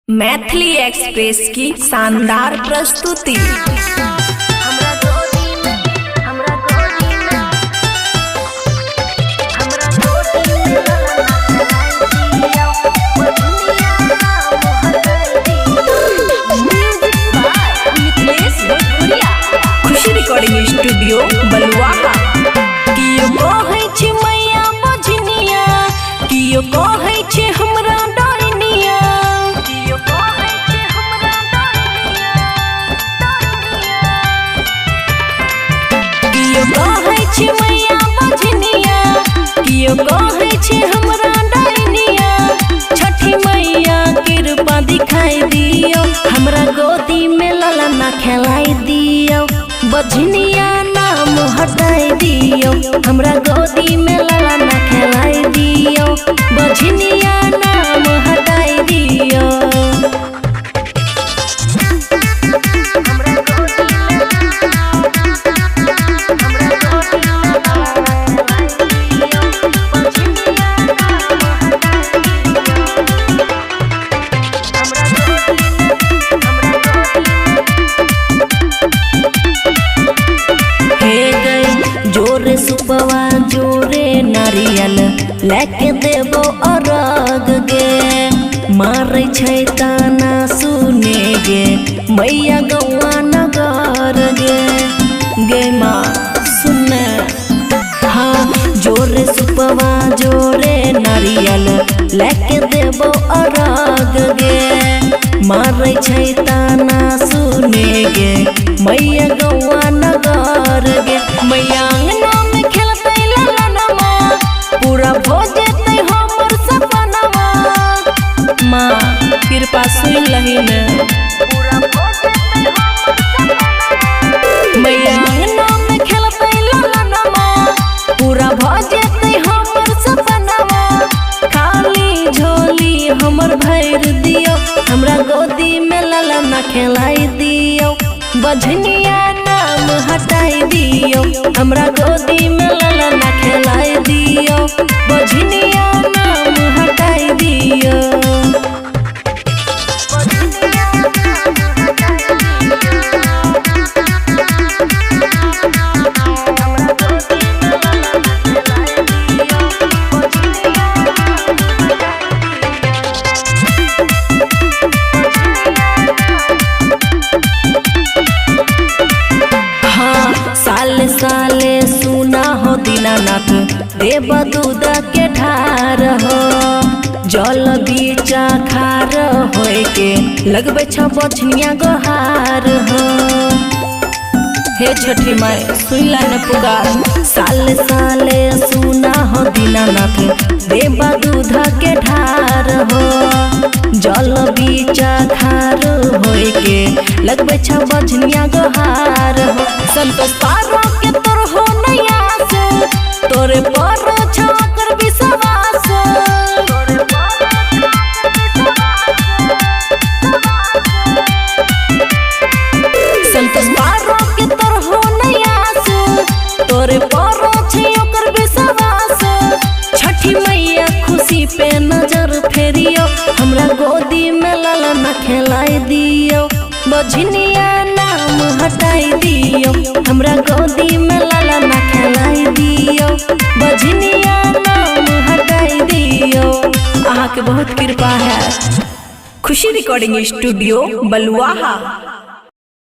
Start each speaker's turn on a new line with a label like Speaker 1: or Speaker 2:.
Speaker 1: Maithili express की शानदार प्रस्तुति। खुशी रिकॉर्डिंग स्टूडियो बलुआहा। कियो कहै छै मैया बजनिया, कियो कहै छै हमरा डरनिया, कियो कहै छै हमरा डरनिया, कियो कहै छै मैया बजनिया, कियो कहै छै हमरा डरनिया। छठी मैया कृपा दिखाई दियो, हमरा गोदी में ललना खेलाई दियो। बजनिया नाम हटाई दियो, हमरा गोदी में ललना खेलाई दियो। बजनिया नाम हटाई दियो। जोरे सुपवा जोरे नारियल लेके देबो अरग गे। मारै छै ताना सुने गे मैया गौआ नगर गे। गे माँ सुने, हाँ जोरे सुपवा जोरे नारियल लेके देबो अरग गे। मारै छै ताना सुने गे मैया गौआ नगर गे। मैया अंगना में खेलतै ललनमा, पूरा हो जेतै हमर सपनमा। माँ कृपा सुन लही ने, पूरा हो जेतै हमर सपनमा। मैया अंगना में खेलतै ललनमा, पूरा हो जेतै हमर सपनमा। खाली झोली हमर भर दियो, हमरा गोदी में ललना खेलाई दियो। बजनिया नाम हटाई दियो, हमरा गोदी में ललना खेलाई दियो। बजनिया नाम हटाई दियो। साले साले सुना हो दीनानाथ देव दूध के ढार हो। जल बीचा खार होए के लगबे छ बछनिया गोहार हो। हे छठी माई सुनला न पुकार। साले साले सुना हो दीनानाथ देव दूध के ढार हो। जल बीचा खार होए के लगबे छ बछनिया गोहार हो। संतोष पारो के तोर हो नयास, तोरे पर छकर विश्वास। संतोष पारो के तोर हो नयास, तोरे पर छकर विश्वास। छठी मैया खुशी पे नजर फेरियो, हमरा गोदी में ललना खेलाई दियो। बजनिया नाम हटाई दियो, हमरा गोदी में ललना खेलाई दियो। बजनिया नाम हटाई दियो। अहाँ के बहुत कृपा है। खुशी रिकॉर्डिंग स्टूडियो बलुआहा।